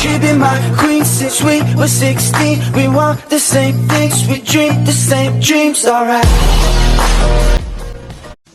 She been my queen since we were 16. We want the same things, we dream the same dreams, alright.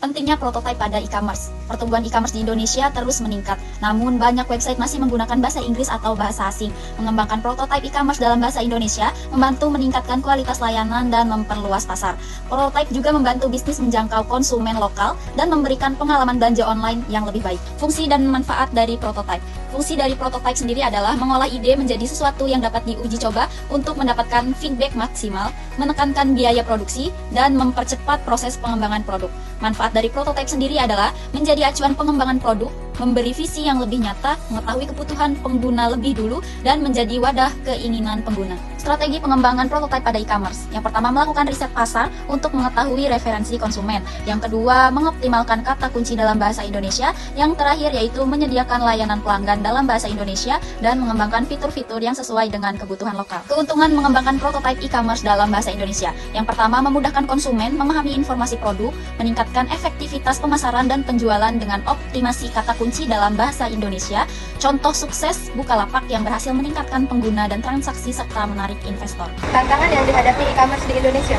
Pentingnya prototipe pada e-commerce. Pertumbuhan e-commerce di Indonesia terus meningkat, namun banyak website masih menggunakan bahasa Inggris atau bahasa asing. Mengembangkan prototipe e-commerce dalam bahasa Indonesia membantu meningkatkan kualitas layanan dan memperluas pasar. Prototipe juga membantu bisnis menjangkau konsumen lokal dan memberikan pengalaman belanja online yang lebih baik. Fungsi dan manfaat dari prototipe. Fungsi dari prototipe sendiri adalah mengolah ide menjadi sesuatu yang dapat diuji coba untuk mendapatkan feedback maksimal, menekankan biaya produksi, dan mempercepat proses pengembangan produk. Manfaat dari prototipe sendiri adalah menjadi acuan pengembangan produk, memberi visi yang lebih nyata, mengetahui kebutuhan pengguna lebih dulu, dan menjadi wadah keinginan pengguna. Strategi pengembangan prototipe pada e-commerce. Yang pertama, melakukan riset pasar untuk mengetahui referensi konsumen. Yang kedua, mengoptimalkan kata kunci dalam bahasa Indonesia. Yang terakhir yaitu menyediakan layanan pelanggan dalam bahasa Indonesia dan mengembangkan fitur-fitur yang sesuai dengan kebutuhan lokal. Keuntungan mengembangkan prototipe e-commerce dalam bahasa Indonesia. Yang pertama, memudahkan konsumen memahami informasi produk, meningkatkan efektivitas pemasaran dan penjualan dengan optimasi kata kunci dalam bahasa Indonesia. Contoh sukses Bukalapak yang berhasil meningkatkan pengguna dan transaksi serta menarik investor. Tantangan yang dihadapi e-commerce di Indonesia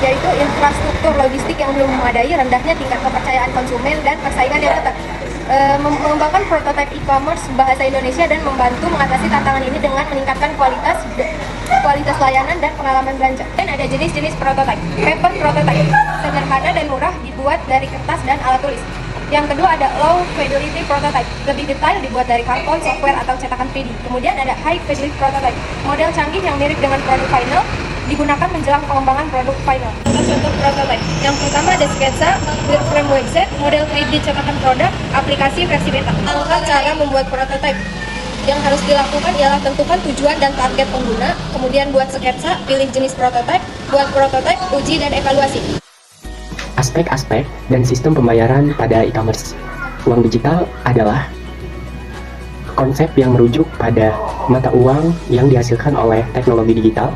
yaitu infrastruktur logistik yang belum memadai, rendahnya tingkat kepercayaan konsumen, dan persaingan yang ketat. Mengembangkan prototipe e-commerce bahasa Indonesia dan membantu mengatasi tantangan ini dengan meningkatkan kualitas layanan dan pengalaman belanja. Dan ada jenis-jenis prototipe. Paper prototype, sederhana dan murah, dibuat dari kertas dan alat tulis. Yang kedua ada low fidelity prototype, lebih detail, dibuat dari karton, software, atau cetakan 3D. Kemudian ada high fidelity prototype, model canggih yang mirip dengan produk final, digunakan menjelang pengembangan produk final. Contoh prototype. Yang pertama ada sketsa, wireframe website, model 3D cetakan produk, aplikasi versi beta. Lakukan cara membuat prototype. Yang harus dilakukan ialah tentukan tujuan dan target pengguna, kemudian buat sketsa, pilih jenis prototype, buat prototype, uji dan evaluasi. Aspek-aspek dan sistem pembayaran pada e-commerce. Uang digital adalah konsep yang merujuk pada mata uang yang dihasilkan oleh teknologi digital.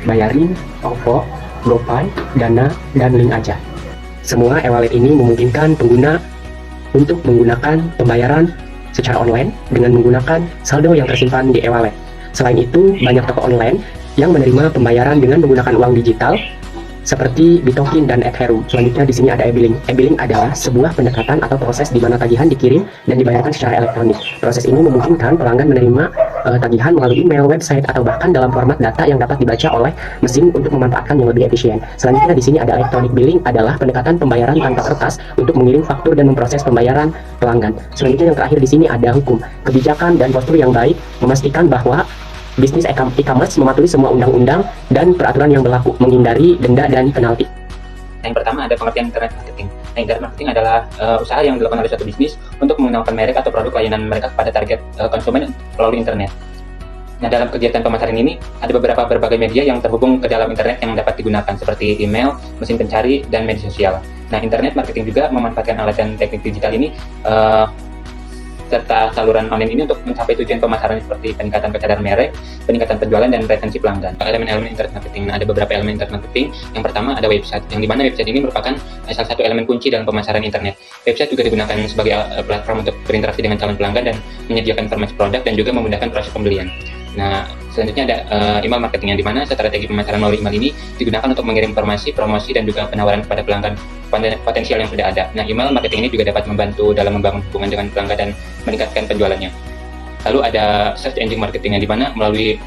Bayarin, OVO, GoPay, Dana, dan Link Aja. Semua e-wallet ini memungkinkan pengguna untuk menggunakan pembayaran secara online dengan menggunakan saldo yang tersimpan di e-wallet. Selain itu, banyak toko online yang menerima pembayaran dengan menggunakan uang digital seperti Bitokin dan Ethereum. Selanjutnya di sini ada e-billing. E-billing adalah sebuah pendekatan atau proses di mana tagihan dikirim dan dibayarkan secara elektronik. Proses ini memungkinkan pelanggan menerima tagihan melalui email, website, atau bahkan dalam format data yang dapat dibaca oleh mesin untuk memanfaatkan yang lebih efisien. Selanjutnya di sini ada electronic billing, adalah pendekatan pembayaran tanpa kertas untuk mengirim faktur dan memproses pembayaran pelanggan. Selanjutnya yang terakhir di sini ada hukum. Kebijakan dan postur yang baik memastikan bahwa bisnis e-commerce mematuhi semua undang-undang dan peraturan yang berlaku, menghindari denda dan penalti. Yang pertama ada pengertian internet marketing. Nah, internet marketing adalah usaha yang dilakukan oleh suatu bisnis untuk mengenalkan merek atau produk layanan mereka kepada target konsumen melalui internet. Nah, dalam kegiatan pemasaran ini ada berbagai media yang terhubung ke dalam internet yang dapat digunakan seperti email, mesin pencari, dan media sosial. Nah, internet marketing juga memanfaatkan alat dan teknik digital ini serta saluran online ini untuk mencapai tujuan pemasaran seperti peningkatan kesadaran merek, peningkatan penjualan, dan retensi pelanggan. Elemen-elemen internet marketing. Nah, ada beberapa elemen internet marketing. Yang pertama ada website, yang dimana website ini merupakan salah satu elemen kunci dalam pemasaran internet. Website juga digunakan sebagai platform untuk berinteraksi dengan calon pelanggan dan menyediakan informasi produk dan juga memudahkan proses pembelian. Nah, selanjutnya ada email marketing, yang dimana strategi pemasaran melalui email ini digunakan untuk mengirim informasi, promosi, dan juga penawaran kepada pelanggan potensial yang sudah ada. Nah, email marketing ini juga dapat membantu dalam membangun hubungan dengan pelanggan dan meningkatkan penjualannya. Lalu ada search engine marketing, yang dimana melalui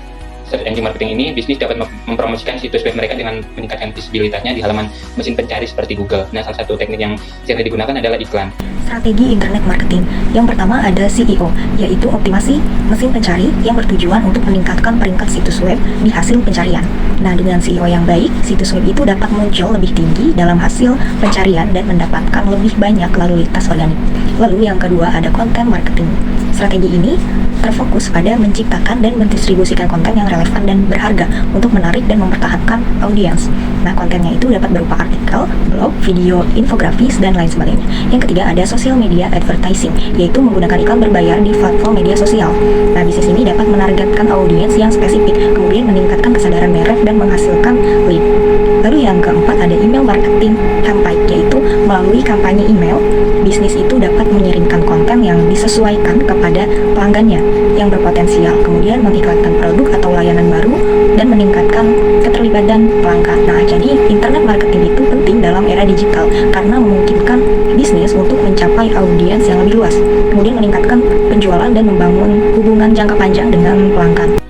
search engine marketing ini bisnis dapat mempromosikan situs web mereka dengan meningkatkan visibilitasnya di halaman mesin pencari seperti Google. Nah, salah satu teknik yang sering digunakan adalah iklan. Strategi internet marketing. Yang pertama ada SEO, yaitu optimasi mesin pencari yang bertujuan untuk meningkatkan peringkat situs web di hasil pencarian. Nah, dengan SEO yang baik, situs web itu dapat muncul lebih tinggi dalam hasil pencarian dan mendapatkan lebih banyak lalu lintas organik. Lalu yang kedua ada content marketing. Strategi ini terfokus pada menciptakan dan mendistribusikan konten yang relevan dan berharga untuk menarik dan mempertahankan audiens. Nah, kontennya itu dapat berupa artikel, blog, video, infografis, dan lain sebagainya. Yang ketiga ada social media advertising, yaitu menggunakan iklan berbayar di platform media sosial. Nah, bisnis ini dapat menargetkan audiens yang spesifik, kemudian meningkatkan kesadaran merek dan menghasilkan lead. Lalu yang keempat ada email marketing campaign, yaitu Melalui kampanye email, bisnis itu dapat mengirimkan konten yang disesuaikan kepada pelanggannya yang berpotensial, kemudian mengiklankan produk atau layanan baru, dan meningkatkan keterlibatan pelanggan. Nah, jadi internet marketing itu penting dalam era digital karena memungkinkan bisnis untuk mencapai audiens yang lebih luas, kemudian meningkatkan penjualan dan membangun hubungan jangka panjang dengan pelanggan.